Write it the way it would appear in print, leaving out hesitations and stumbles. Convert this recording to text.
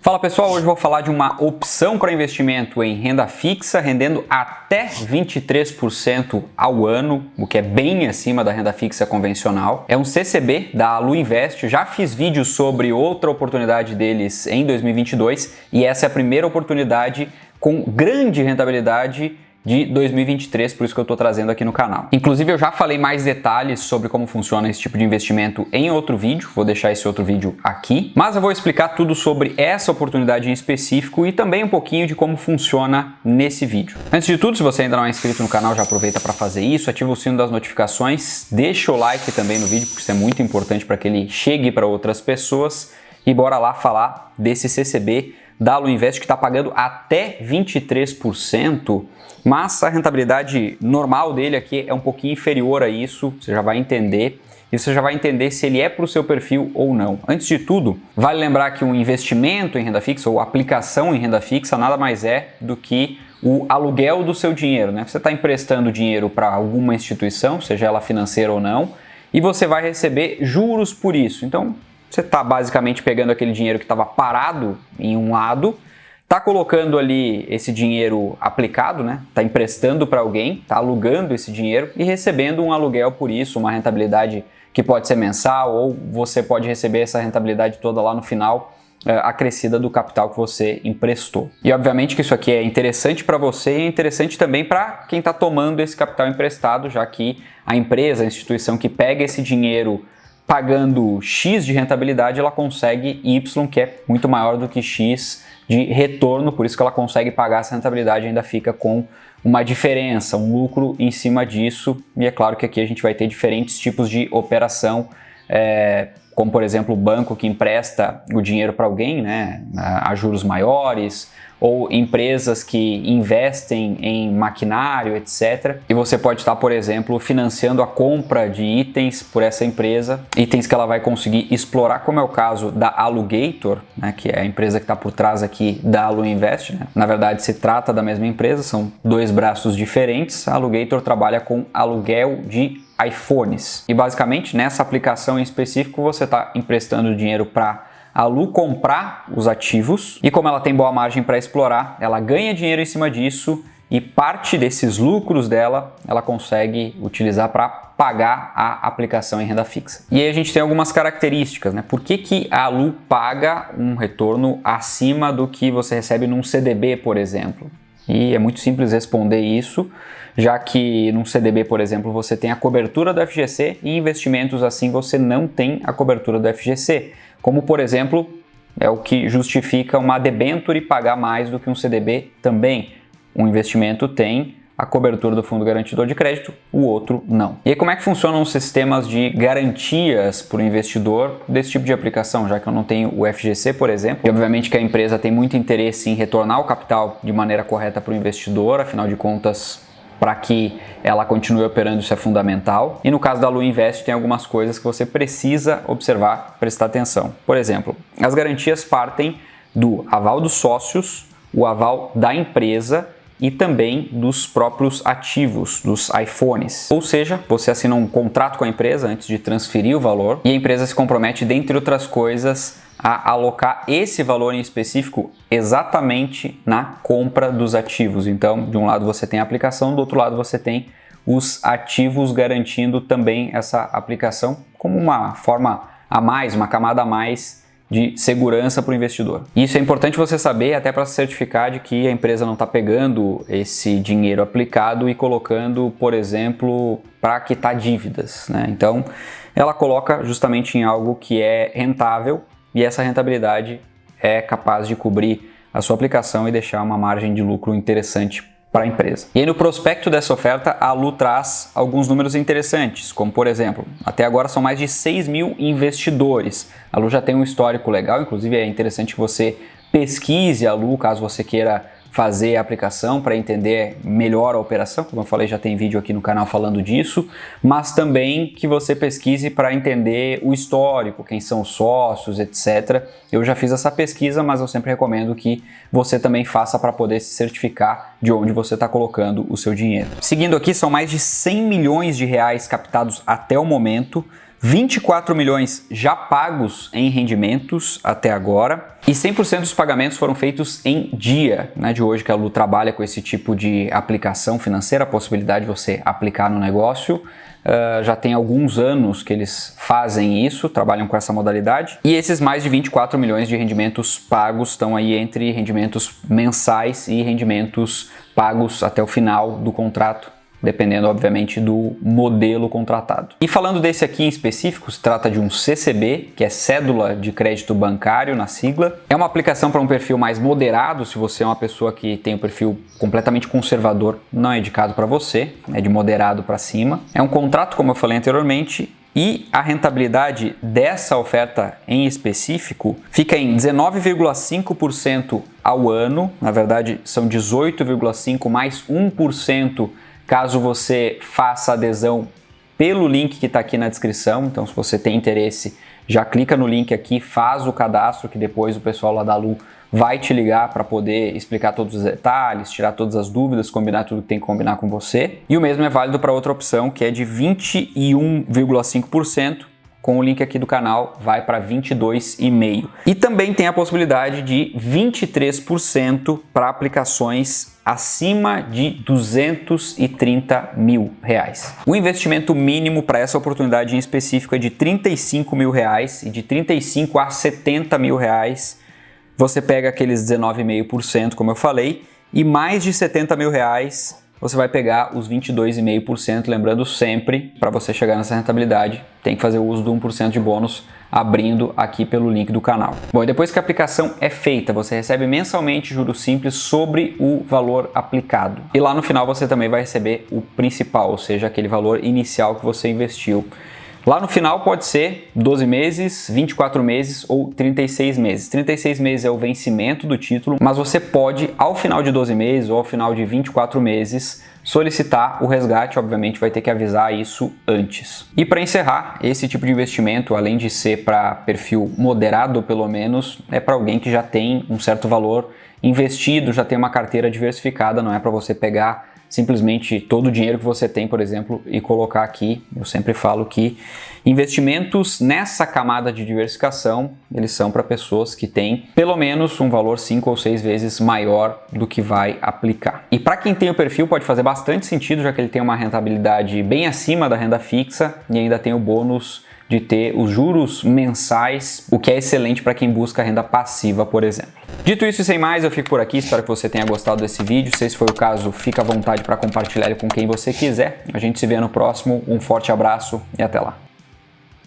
Fala pessoal, hoje eu vou falar de uma opção para investimento em renda fixa, rendendo até 23% ao ano, o que é bem acima da renda fixa convencional. É um CCB da Alu Invest, já fiz vídeo sobre outra oportunidade deles em 2022 e essa é a primeira oportunidade com grande rentabilidade de 2023, por isso que eu estou trazendo aqui no canal. Inclusive eu já falei mais detalhes sobre como funciona esse tipo de investimento em outro vídeo, vou deixar esse outro vídeo aqui, mas eu vou explicar tudo sobre essa oportunidade em específico e também um pouquinho de como funciona nesse vídeo. Antes de tudo, se você ainda não é inscrito no canal, já aproveita para fazer isso, ativa o sino das notificações, deixa o like também no vídeo, porque isso é muito importante para que ele chegue para outras pessoas e bora lá falar desse CCB da Alu Invest que está pagando até 23%, mas a rentabilidade normal dele aqui é um pouquinho inferior a isso, você já vai entender. E você já vai entender se ele é para o seu perfil ou não. Antes de tudo, vale lembrar que um investimento em renda fixa ou aplicação em renda fixa nada mais é do que o aluguel do seu dinheiro, né? Você está emprestando dinheiro para alguma instituição, seja ela financeira ou não, e você vai receber juros por isso. Então, você está basicamente pegando aquele dinheiro que estava parado em um lado, está colocando ali esse dinheiro aplicado, né? Está emprestando para alguém, está alugando esse dinheiro e recebendo um aluguel por isso, uma rentabilidade que pode ser mensal ou você pode receber essa rentabilidade toda lá no final, acrescida do capital que você emprestou. E obviamente que isso aqui é interessante para você e é interessante também para quem está tomando esse capital emprestado, já que a empresa, a instituição que pega esse dinheiro pagando X de rentabilidade, ela consegue Y, que é muito maior do que X de retorno, por isso que ela consegue pagar essa rentabilidade e ainda fica com uma diferença, um lucro em cima disso. E é claro que aqui a gente vai ter diferentes tipos de operação, como por exemplo o banco que empresta o dinheiro para alguém, né, a juros maiores, ou empresas que investem em maquinário, etc. E você pode estar, por exemplo, financiando a compra de itens por essa empresa, itens que ela vai conseguir explorar, como é o caso da Alugator, né, que é a empresa que está por trás aqui da Alu Invest, né? Na verdade, se trata da mesma empresa, são dois braços diferentes. A Alugator trabalha com aluguel de iPhones. E basicamente, nessa aplicação em específico, você está emprestando dinheiro para a Alu comprar os ativos e como ela tem boa margem para explorar, ela ganha dinheiro em cima disso e parte desses lucros dela ela consegue utilizar para pagar a aplicação em renda fixa. E aí a gente tem algumas características, né? Por que a Alu paga um retorno acima do que você recebe num CDB, por exemplo? E é muito simples responder isso, já que num CDB, por exemplo, você tem a cobertura do FGC e investimentos assim você não tem a cobertura do FGC. Como, por exemplo, é o que justifica uma debênture pagar mais do que um CDB também. Um investimento tem a cobertura do Fundo Garantidor de Crédito, o outro não. E aí como é que funcionam os sistemas de garantias para o investidor desse tipo de aplicação, já que eu não tenho o FGC, por exemplo? E obviamente que a empresa tem muito interesse em retornar o capital de maneira correta para o investidor, afinal de contas, para que ela continue operando, isso é fundamental. E no caso da Alu Invest tem algumas coisas que você precisa observar, prestar atenção. Por exemplo, as garantias partem do aval dos sócios, o aval da empresa e também dos próprios ativos, dos iPhones. Ou seja, você assina um contrato com a empresa antes de transferir o valor e a empresa se compromete, dentre outras coisas, a alocar esse valor em específico exatamente na compra dos ativos. Então, de um lado você tem a aplicação, do outro lado você tem os ativos garantindo também essa aplicação como uma forma a mais, uma camada a mais de segurança para o investidor. Isso é importante você saber até para se certificar de que a empresa não está pegando esse dinheiro aplicado e colocando, por exemplo, para quitar dívidas, né? Então, ela coloca justamente em algo que é rentável e essa rentabilidade é capaz de cobrir a sua aplicação e deixar uma margem de lucro interessante para a empresa. E aí no prospecto dessa oferta, a Alu traz alguns números interessantes, como por exemplo, até agora são mais de 6 mil investidores. A Alu já tem um histórico legal, inclusive é interessante que você pesquise a Alu, caso você queira fazer a aplicação para entender melhor a operação, como eu falei, já tem vídeo aqui no canal falando disso, mas também que você pesquise para entender o histórico, quem são os sócios, etc. Eu já fiz essa pesquisa, mas eu sempre recomendo que você também faça para poder se certificar de onde você está colocando o seu dinheiro. Seguindo aqui, são mais de 100 milhões de reais captados até o momento, 24 milhões já pagos em rendimentos até agora e 100% dos pagamentos foram feitos em dia, né, de hoje que a Lu trabalha com esse tipo de aplicação financeira, a possibilidade de você aplicar no negócio. Já tem alguns anos que eles fazem isso, trabalham com essa modalidade. E esses mais de 24 milhões de rendimentos pagos estão aí entre rendimentos mensais e rendimentos pagos até o final do contrato, dependendo, obviamente, do modelo contratado. E falando desse aqui em específico, se trata de um CCB, que é Cédula de Crédito Bancário, na sigla. É uma aplicação para um perfil mais moderado. Se você é uma pessoa que tem um perfil completamente conservador, não é indicado para você, é de moderado para cima. É um contrato, como eu falei anteriormente, e a rentabilidade dessa oferta em específico fica em 19,5% ao ano. Na verdade, são 18,5% mais 1%, caso você faça adesão pelo link que está aqui na descrição. Então, se você tem interesse, já clica no link aqui, faz o cadastro, que depois o pessoal lá da Lu vai te ligar para poder explicar todos os detalhes, tirar todas as dúvidas, combinar tudo que tem que combinar com você. E o mesmo é válido para outra opção, que é de 21,5%. Com o link aqui do canal, vai para 22,5%. E também tem a possibilidade de 23% para aplicações acima de R$230 mil. O investimento mínimo para essa oportunidade em específico é de R$35 mil e de 35 a R$70 mil. Você pega aqueles 19,5%, como eu falei, e mais de R$70 mil você vai pegar os 22,5%, lembrando sempre, para você chegar nessa rentabilidade, tem que fazer o uso do 1% de bônus abrindo aqui pelo link do canal. Bom, e depois que a aplicação é feita, você recebe mensalmente juros simples sobre o valor aplicado. E lá no final você também vai receber o principal, ou seja, aquele valor inicial que você investiu. Lá no final pode ser 12 meses, 24 meses ou 36 meses. 36 meses é o vencimento do título, mas você pode, ao final de 12 meses ou ao final de 24 meses, solicitar o resgate. Obviamente vai ter que avisar isso antes. E para encerrar, esse tipo de investimento, além de ser para perfil moderado pelo menos, é para alguém que já tem um certo valor investido, já tem uma carteira diversificada, não é para você pegar simplesmente todo o dinheiro que você tem, por exemplo, e colocar aqui. Eu sempre falo que investimentos nessa camada de diversificação, eles são para pessoas que têm pelo menos um valor 5 ou 6 vezes maior do que vai aplicar. E para quem tem o perfil pode fazer bastante sentido, já que ele tem uma rentabilidade bem acima da renda fixa e ainda tem o bônus de ter os juros mensais, o que é excelente para quem busca renda passiva, por exemplo. Dito isso e sem mais, eu fico por aqui. Espero que você tenha gostado desse vídeo. Se esse foi o caso, fica à vontade para compartilhar ele com quem você quiser. A gente se vê no próximo. Um forte abraço e até lá.